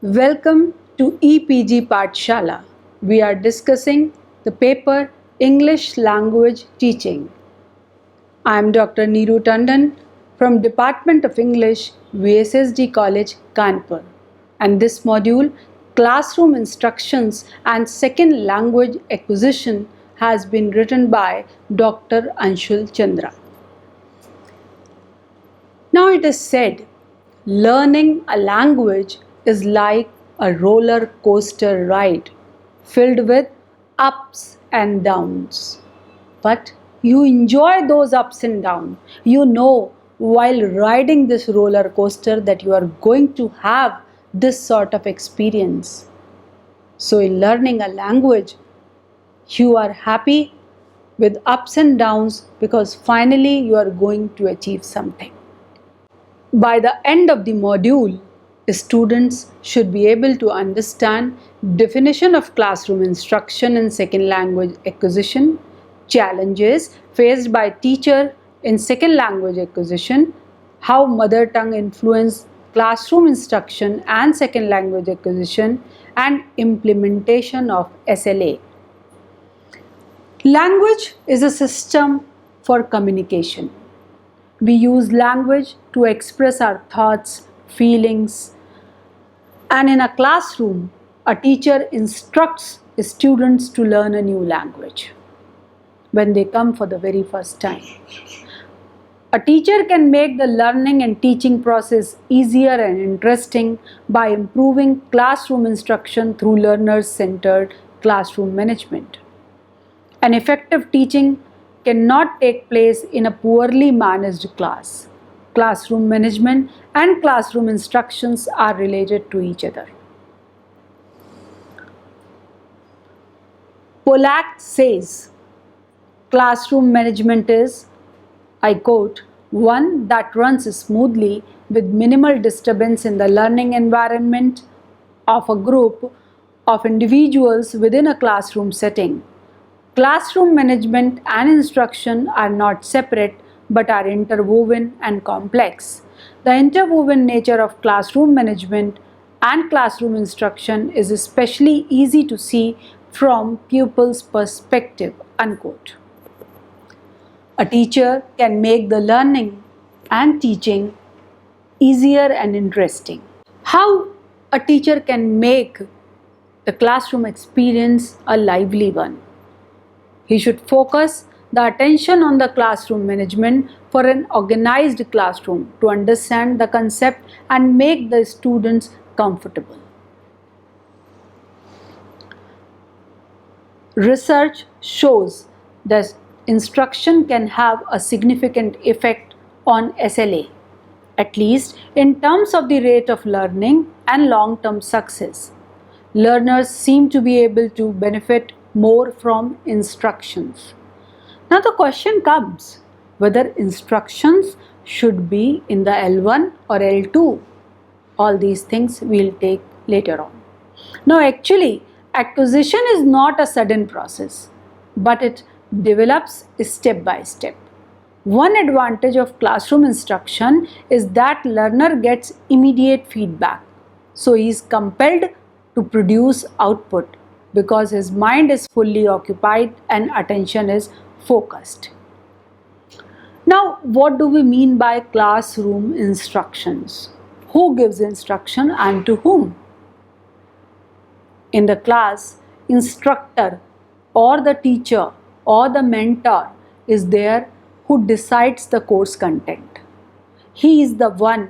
Welcome to EPG Pathshala. We are discussing the paper English Language Teaching. I am Dr. Neeru Tandon from Department of English, VSSD College, Kanpur. And this module, Classroom Instructions and Second Language Acquisition, has been written by Dr. Anshul Chandra. Now it is said, learning a language is like a roller coaster ride filled with ups and downs. But you enjoy those ups and downs. You know while riding this roller coaster that you are going to have this sort of experience. So in learning a language, you are happy with ups and downs because finally you are going to achieve something. By the end of the module, students should be able to understand definition of classroom instruction and second language acquisition, challenges faced by teacher in second language acquisition, how mother tongue influence classroom instruction and second language acquisition, and implementation of SLA. Language is a system for communication. We use language to express our thoughts, feelings, and in a classroom, a teacher instructs students to learn a new language when they come for the very first time. A teacher can make the learning and teaching process easier and interesting by improving classroom instruction through learner-centered classroom management. An effective teaching cannot take place in a poorly managed class. Classroom management and classroom instructions are related to each other. Pollack says, classroom management is, I quote, one that runs smoothly with minimal disturbance in the learning environment of a group of individuals within a classroom setting. Classroom management and instruction are not separate but are interwoven and complex. The interwoven nature of classroom management and classroom instruction is especially easy to see from pupils' perspective. Unquote. A teacher can make the learning and teaching easier and interesting. How a teacher can make the classroom experience a lively one? He should focus the attention on the classroom management for an organized classroom to understand the concept and make the students comfortable. Research shows that instruction can have a significant effect on SLA, at least in terms of the rate of learning and long-term success. Learners seem to be able to benefit more from instructions. Now the question comes whether instructions should be in the L1 or L2. All these things we'll take later on. Now actually, acquisition is not a sudden process, but it develops step by step. One advantage of classroom instruction is that learner gets immediate feedback. So he is compelled to produce output because his mind is fully occupied and attention is focused. Now, what do we mean by classroom instructions? Who gives instruction and to whom? In the class, instructor or the teacher or the mentor is there who decides the course content. He is the one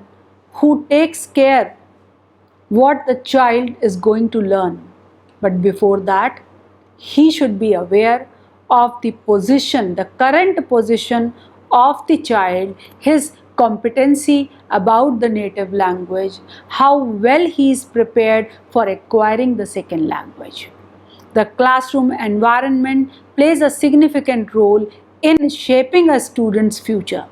who takes care what the child is going to learn. But before that, he should be aware of the position, the current position of the child, his competency about the native language, how well he is prepared for acquiring the second language. The classroom environment plays a significant role in shaping a student's future.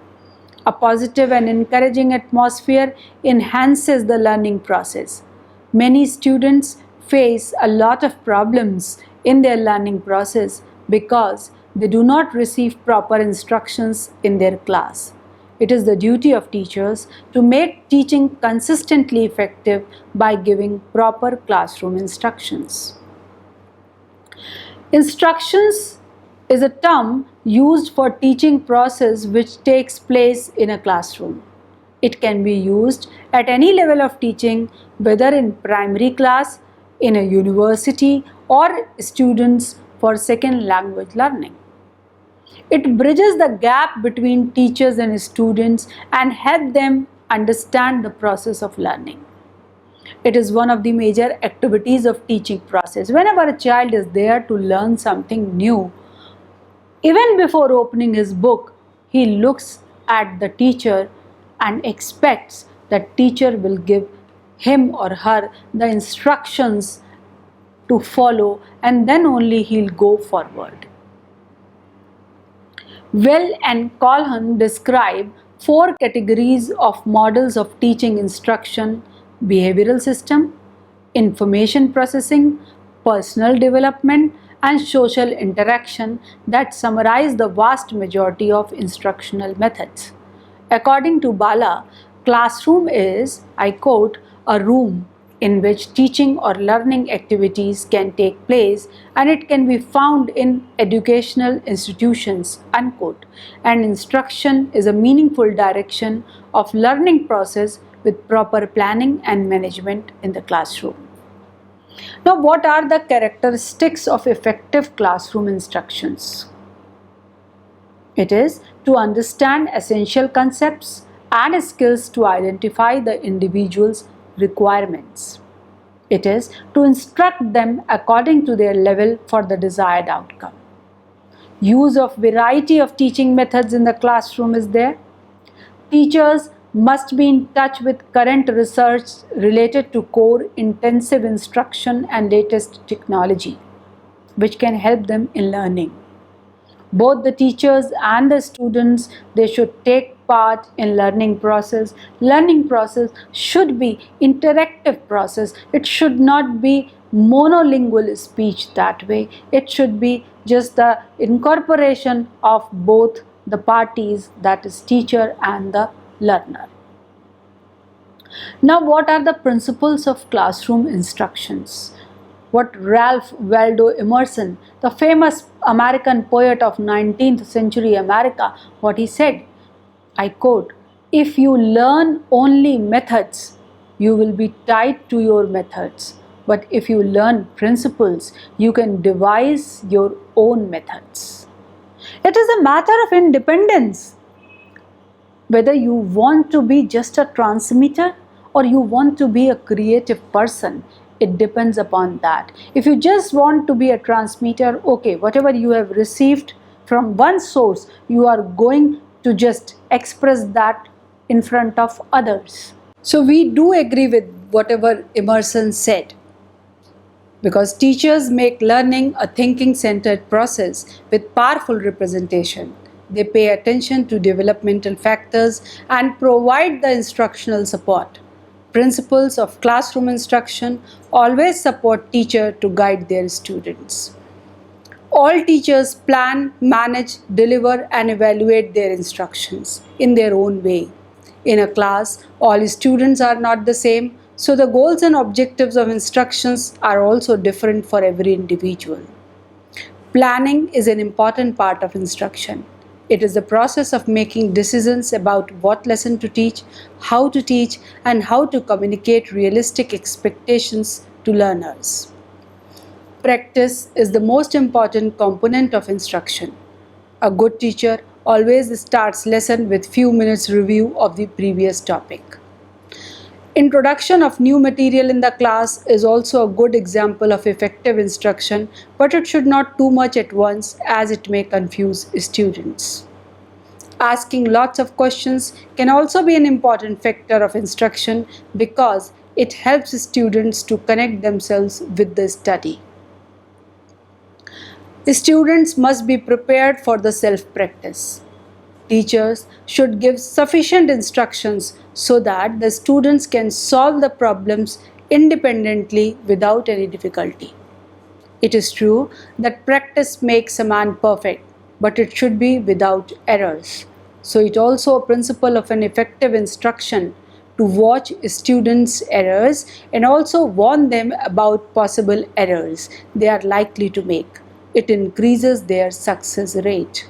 A positive and encouraging atmosphere enhances the learning process. Many students face a lot of problems in their learning process because they do not receive proper instructions in their class. It is the duty of teachers to make teaching consistently effective by giving proper classroom instructions. Instructions is a term used for teaching process which takes place in a classroom. It can be used at any level of teaching, whether in primary class, in a university, or students for second language learning. It bridges the gap between teachers and students and helps them understand the process of learning. It is one of the major activities of teaching process. Whenever a child is there to learn something new, even before opening his book, he looks at the teacher and expects that teacher will give him or her the instructions to follow, and then only he'll go forward. Well and Colhan describe 4 categories of models of teaching instruction: behavioral system, information processing, personal development, and social interaction that summarize the vast majority of instructional methods. According to Bala, classroom is, I quote, a room in which teaching or learning activities can take place, and it can be found in educational institutions, unquote. And instruction is a meaningful direction of learning process with proper planning and management in the classroom. Now, what are the characteristics of effective classroom instructions? It is to understand essential concepts and skills to identify the individual's requirements. It is to instruct them according to their level for the desired outcome. Use of variety of teaching methods in the classroom is there. Teachers must be in touch with current research related to core intensive instruction and latest technology, which can help them in learning. Both the teachers and the students, they should take part in learning process. Learning process should be interactive process. It should not be monolingual speech that way. It should be just the incorporation of both the parties, that is teacher and the learner. Now, what are the principles of classroom instructions? What Ralph Waldo Emerson, the famous American poet of 19th century America, what he said, I quote, "If you learn only methods, you will be tied to your methods. But if you learn principles, you can devise your own methods." It is a matter of independence. Whether you want to be just a transmitter or you want to be a creative person, it depends upon that. If you just want to be a transmitter, okay, whatever you have received from one source, you are going to just express that in front of others. So we do agree with whatever Emerson said, because teachers make learning a thinking-centered process with powerful representation. They pay attention to developmental factors and provide the instructional support. Principles of classroom instruction always support teachers to guide their students. All teachers plan, manage, deliver, and evaluate their instructions in their own way. In a class, all students are not the same, so the goals and objectives of instructions are also different for every individual. Planning is an important part of instruction. It is the process of making decisions about what lesson to teach, and how to communicate realistic expectations to learners. Practice is the most important component of instruction. A good teacher always starts lesson with few minutes review of the previous topic. Introduction of new material in the class is also a good example of effective instruction, but it should not too much at once, as it may confuse students. Asking lots of questions can also be an important factor of instruction because it helps students to connect themselves with the study. Students must be prepared for the self-practice. Teachers should give sufficient instructions so that the students can solve the problems independently without any difficulty. It is true that practice makes a man perfect, but it should be without errors. So it also a principle of an effective instruction to watch students' errors and also warn them about possible errors they are likely to make. It increases their success rate.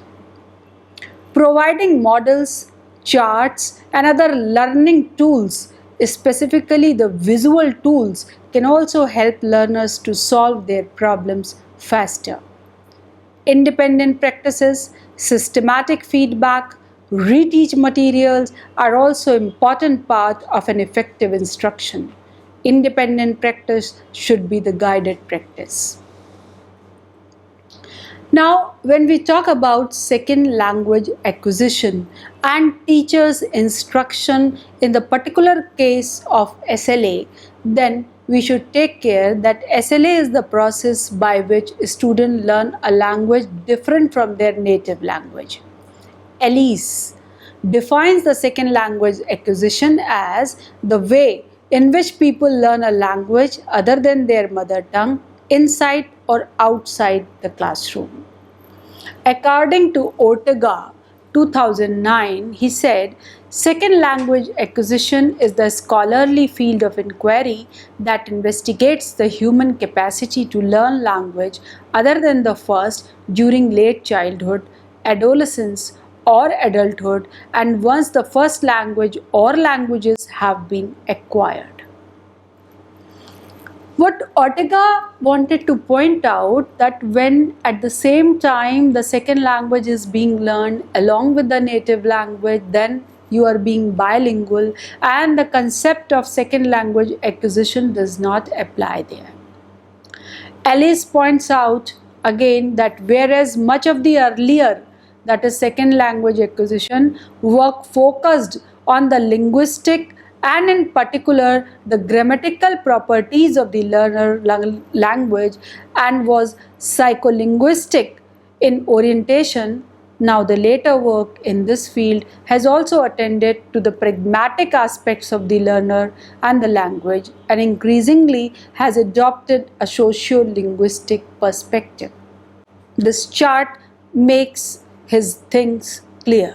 Providing models, charts, and other learning tools, specifically the visual tools, can also help learners to solve their problems faster. Independent practices, systematic feedback, reteach materials are also important part of an effective instruction. Independent practice should be the guided practice. Now, when we talk about second language acquisition and teachers' instruction in the particular case of SLA, then we should take care that SLA is the process by which students learn a language different from their native language. Elise defines the second language acquisition as the way in which people learn a language other than their mother tongue inside or outside the classroom. According to Ortega, 2009, he said, second language acquisition is the scholarly field of inquiry that investigates the human capacity to learn language other than the first during late childhood, adolescence, or adulthood, and once the first language or languages have been acquired. What Ortega wanted to point out that when at the same time the second language is being learned along with the native language, then you are being bilingual and the concept of second language acquisition does not apply there. Alice points out again that whereas much of the earlier, that is second language acquisition, work focused on the linguistic and in particular the grammatical properties of the learner language and was psycholinguistic in orientation, now the later work in this field has also attended to the pragmatic aspects of the learner and the language and increasingly has adopted a socio-linguistic perspective. This chart makes his things clear.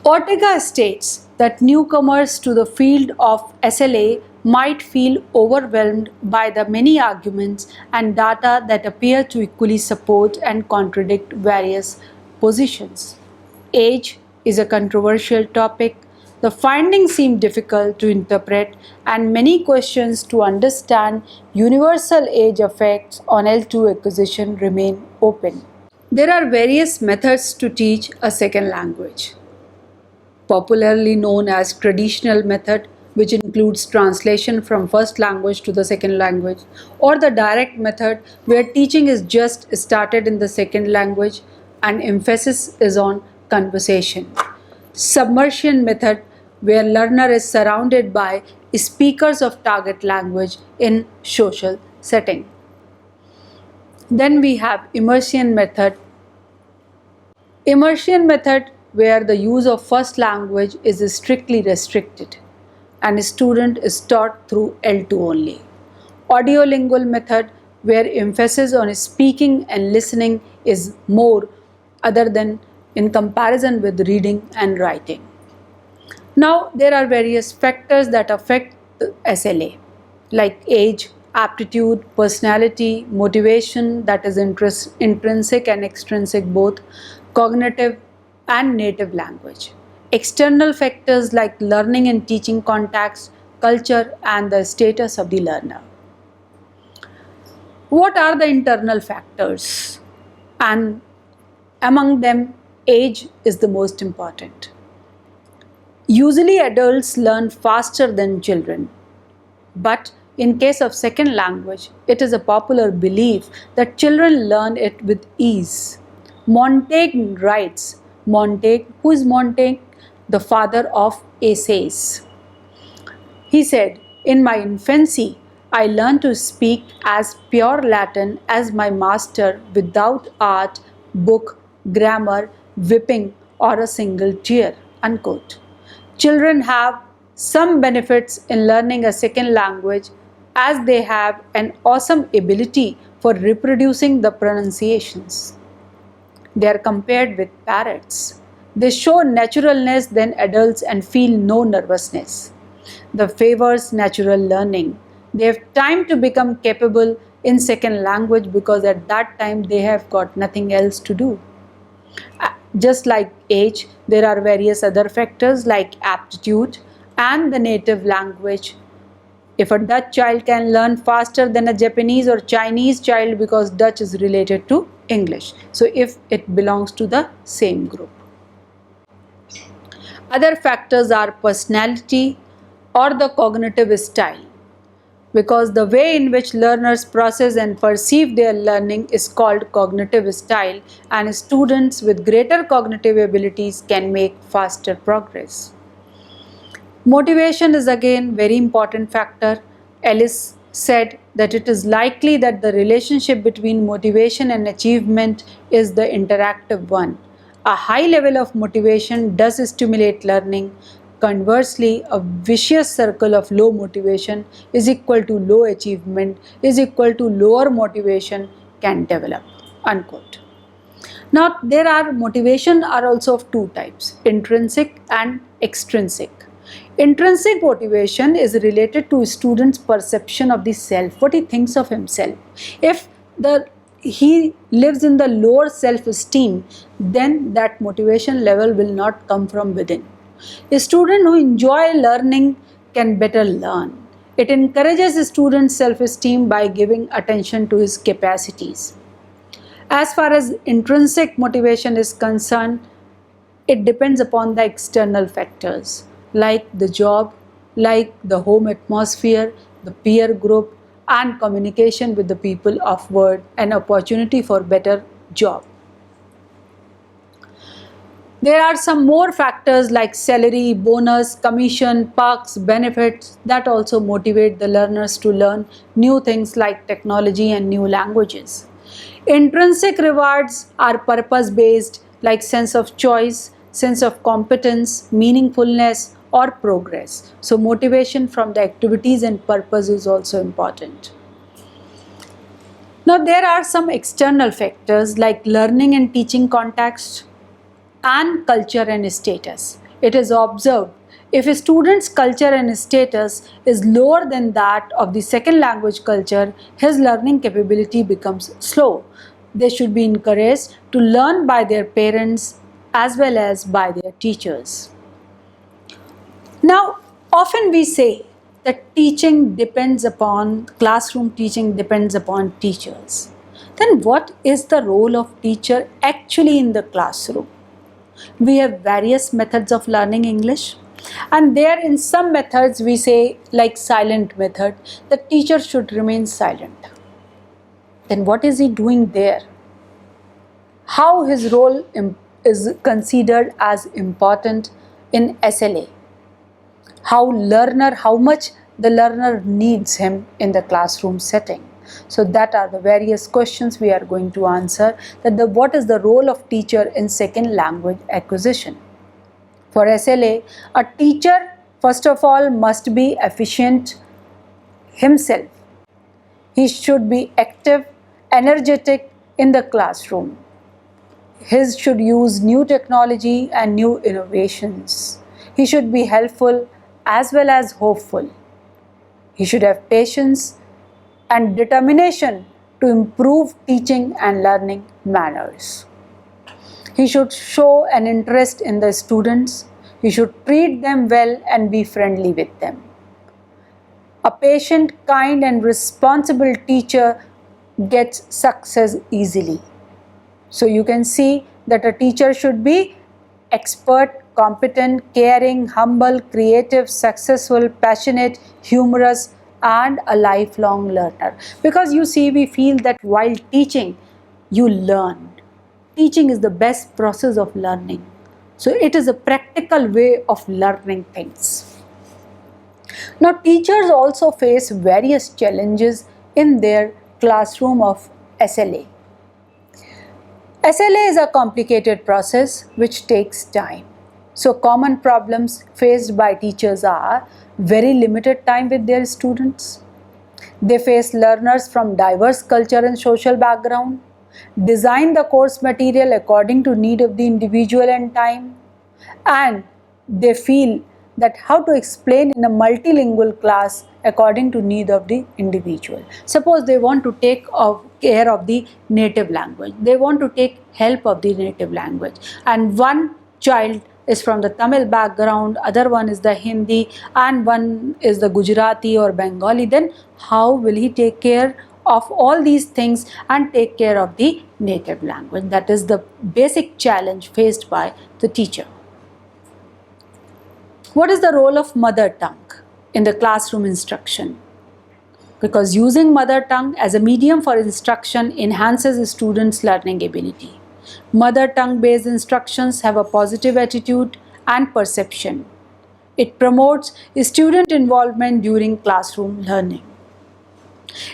Ortega states that newcomers to the field of SLA might feel overwhelmed by the many arguments and data that appear to equally support and contradict various positions. Age is a controversial topic. The findings seem difficult to interpret, and many questions to understand universal age effects on L2 acquisition remain open. There are various methods to teach a second language. Popularly known as traditional method, which includes translation from first language to the second language, or the direct method where teaching is just started in the second language and emphasis is on conversation. Submersion method, where learner is surrounded by speakers of target language in social setting. Then we have immersion method. Immersion method where the use of first language is strictly restricted and a student is taught through L2 only. Audiolingual method where emphasis on speaking and listening is more other than in comparison with reading and writing. Now there are various factors that affect the SLA like age, aptitude, personality, motivation, that is intrinsic and extrinsic both, cognitive and native language. External factors like learning and teaching context, culture, and the status of the learner. What are the internal factors? And among them, age is the most important. Usually adults learn faster than children, but in case of second language, it is a popular belief that children learn it with ease. Montaigne writes, who is Montaigne? The father of essays. He said, in my infancy, I learned to speak as pure Latin as my master without art, book, grammar, whipping, or a single tear. Unquote. Children have some benefits in learning a second language as they have an awesome ability for reproducing the pronunciations. They are compared with parrots. They show naturalness than adults and feel no nervousness. The favors natural learning. They have time to become capable in second language because at that time they have got nothing else to do. Just like age, there are various other factors like aptitude and the native language. If a Dutch child can learn faster than a Japanese or Chinese child because Dutch is related to English. So if it belongs to the same group. Other factors are personality or the cognitive style, because the way in which learners process and perceive their learning is called cognitive style, and students with greater cognitive abilities can make faster progress. Motivation is again very important factor. Ellis said that it is likely that the relationship between motivation and achievement is the interactive one. A high level of motivation does stimulate learning. Conversely, a vicious circle of low motivation is equal to low achievement is equal to lower motivation can develop. Unquote. Now, there are motivation are also of two types, intrinsic and extrinsic. Intrinsic motivation is related to a student's perception of the self, what he thinks of himself. If he lives in the lower self-esteem, then that motivation level will not come from within. A student who enjoys learning can better learn. It encourages a student's self-esteem by giving attention to his capacities. As far as intrinsic motivation is concerned, it depends upon the external factors like the job, like the home atmosphere, the peer group, and communication with the people of word and opportunity for better job. There are some more factors like salary, bonus, commission, perks, benefits that also motivate the learners to learn new things like technology and new languages. Intrinsic rewards are purpose-based like sense of choice, sense of competence, meaningfulness, or progress. So motivation from the activities and purpose is also important. Now there are some external factors like learning and teaching context and culture and status. It is observed if a student's culture and status is lower than that of the second language culture, his learning capability becomes slow. They should be encouraged to learn by their parents as well as by their teachers. Now, often we say that classroom teaching depends upon teachers. Then what is the role of teacher actually in the classroom? We have various methods of learning English, and there in some methods we say like silent method, the teacher should remain silent. Then what is he doing there? How his role is considered as important in SLA? How much the learner needs him in the classroom setting. So that are the various questions we are going to answer. What is the role of teacher in second language acquisition? For SLA, a teacher first of all must be efficient himself. He should be active, energetic in the classroom. He should use new technology and new innovations. He should be helpful as well as hopeful. He should have patience and determination to improve teaching and learning manners. He should show an interest in the students. He should treat them well and be friendly with them. A patient, kind, and responsible teacher gets success easily. So you can see that a teacher should be expert, competent, caring, humble, creative, successful, passionate, humorous, and a lifelong learner. Because you see, we feel that while teaching, you learn. Teaching is the best process of learning. So it is a practical way of learning things. Now teachers also face various challenges in their classroom of SLA. SLA is a complicated process which takes time. So common problems faced by teachers are very limited time with their students. They face learners from diverse culture and social background, design the course material according to need of the individual and time, and they feel that how to explain in a multilingual class according to need of the individual. Suppose they want to take care of the native language, they want to take help of the native language, and one child is from the Tamil background, other one is the Hindi, and one is the Gujarati or Bengali, then how will he take care of all these things and take care of the native language? That is the basic challenge faced by the teacher. What is the role of mother tongue in the classroom instruction? Because using mother tongue as a medium for instruction enhances a student's learning ability. Mother tongue based instructions have a positive attitude and perception. It promotes student involvement during classroom learning.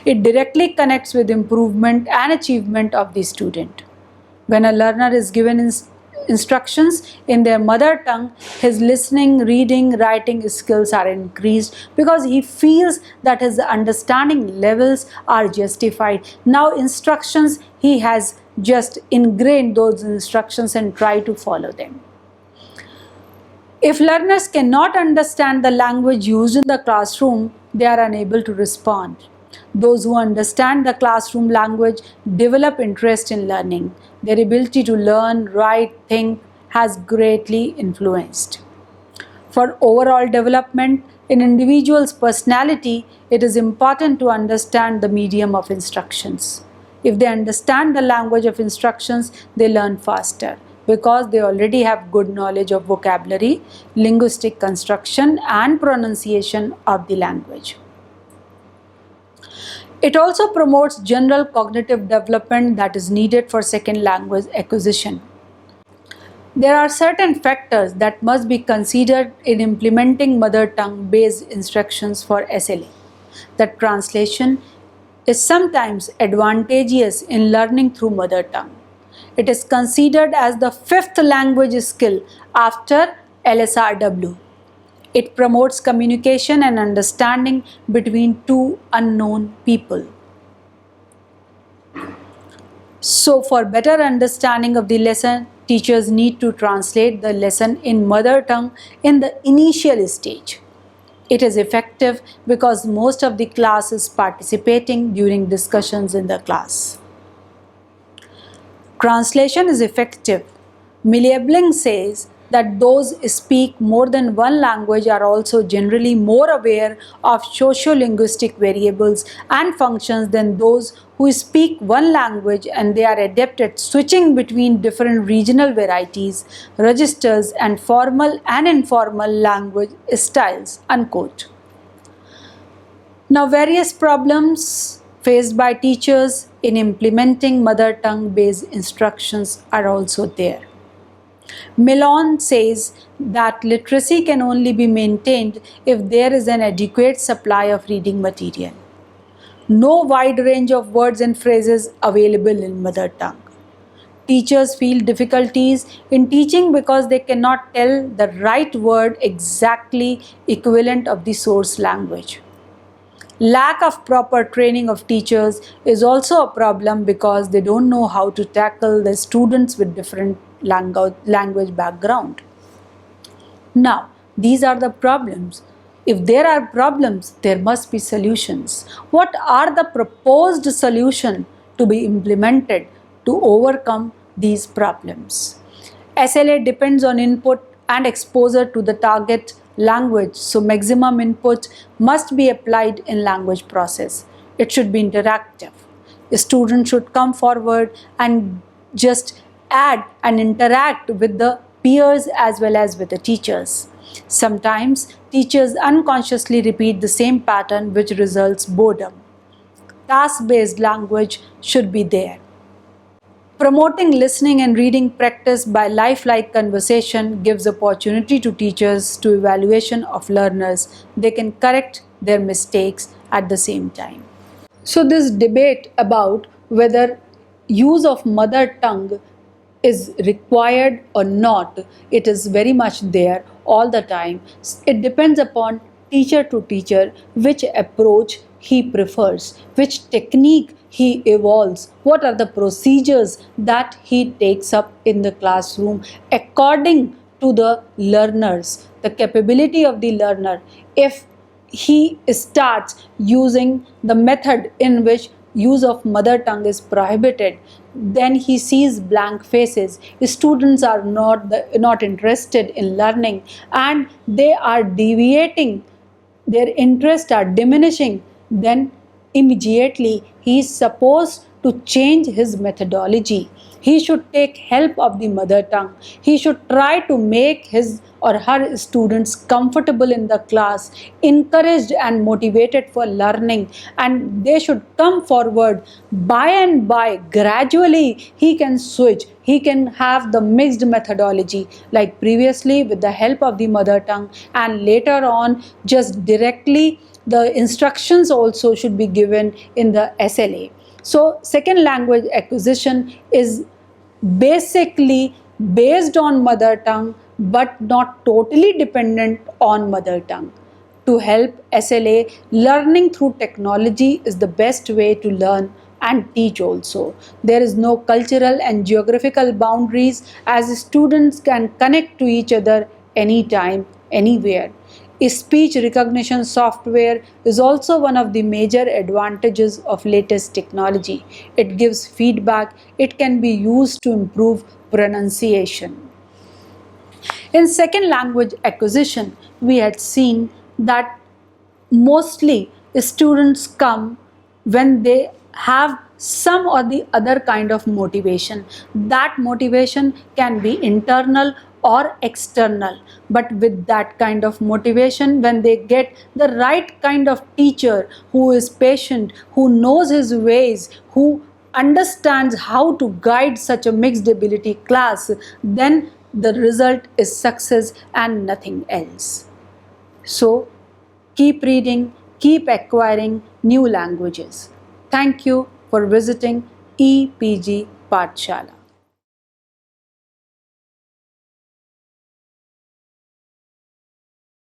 It directly connects with improvement and achievement of the student. When a learner is given instructions in their mother tongue, his listening, reading, writing skills are increased because he feels that his understanding levels are justified. Now instructions, he has just ingrained those instructions and try to follow them. If learners cannot understand the language used in the classroom, they are unable to respond. Those who understand the classroom language develop interest in learning. Their ability to learn, write, think has greatly influenced. For overall development in individual's personality, it is important to understand the medium of instructions. If they understand the language of instructions, they learn faster because they already have good knowledge of vocabulary, linguistic construction, and pronunciation of the language. It also promotes general cognitive development that is needed for second language acquisition. There are certain factors that must be considered in implementing mother tongue based instructions for SLA. The translation is sometimes advantageous in learning through mother tongue. It is considered as the fifth language skill after LSRW. It promotes communication and understanding between two unknown people. So, for better understanding of the lesson, teachers need to translate the lesson in mother tongue in the initial stage. It is effective because most of the class is participating during discussions in the class. Translation is effective. Milliebling says that those who speak more than one language are also generally more aware of socio-linguistic variables and functions than those who speak one language, and they are adept at switching between different regional varieties, registers, and formal and informal language styles, unquote. Now, various problems faced by teachers in implementing mother tongue based instructions are also there. Milon says that literacy can only be maintained if there is an adequate supply of reading material. No wide range of words and phrases available in mother tongue. Teachers feel difficulties in teaching because they cannot tell the right word exactly equivalent of the source language. Lack of proper training of teachers is also a problem because they don't know how to tackle the students with different language background. Now, these are the problems. If there are problems, there must be solutions. What are the proposed solutions to be implemented to overcome these problems? SLA depends on input and exposure to the target language, so maximum input must be applied in language process. It should be interactive. A student should come forward and just add and interact with the peers as well as with the teachers. Sometimes teachers unconsciously repeat the same pattern, which results boredom. Task-based language should be there. Promoting listening and reading practice by lifelike conversation gives opportunity to teachers to evaluation of learners. They can correct their mistakes at the same time. So this debate about whether use of mother tongue is required or not, it is very much there all the time. It depends upon teacher to teacher which approach he prefers, which technique he evolves, what are the procedures that he takes up in the classroom according to the learners, the capability of the learner. If he starts using the method in which use of mother tongue is prohibited, then he sees blank faces. Students are not interested in learning, and they are deviating, their interests are diminishing. Then immediately he is supposed to change his methodology. He should take help of the mother tongue. He should try to make his or her students comfortable in the class, encouraged and motivated for learning, and they should come forward. By and by, gradually, he can switch. He can have the mixed methodology, like previously with the help of the mother tongue, and later on just directly the instructions also should be given in the SLA. So second language acquisition is basically based on mother tongue but not totally dependent on mother tongue. To help SLA, learning through technology is the best way to learn and teach also. There is no cultural and geographical boundaries, as students can connect to each other anytime, anywhere. Speech recognition software is also one of the major advantages of latest technology. It gives feedback. It can be used to improve pronunciation. In second language acquisition, we had seen that mostly students come when they have some or the other kind of motivation. That motivation can be internal or external, but with that kind of motivation, when they get the right kind of teacher who is patient, who knows his ways, who understands how to guide such a mixed ability class, then the result is success and nothing else. So keep reading, keep acquiring new languages. Thank you for visiting EPG Pathshala.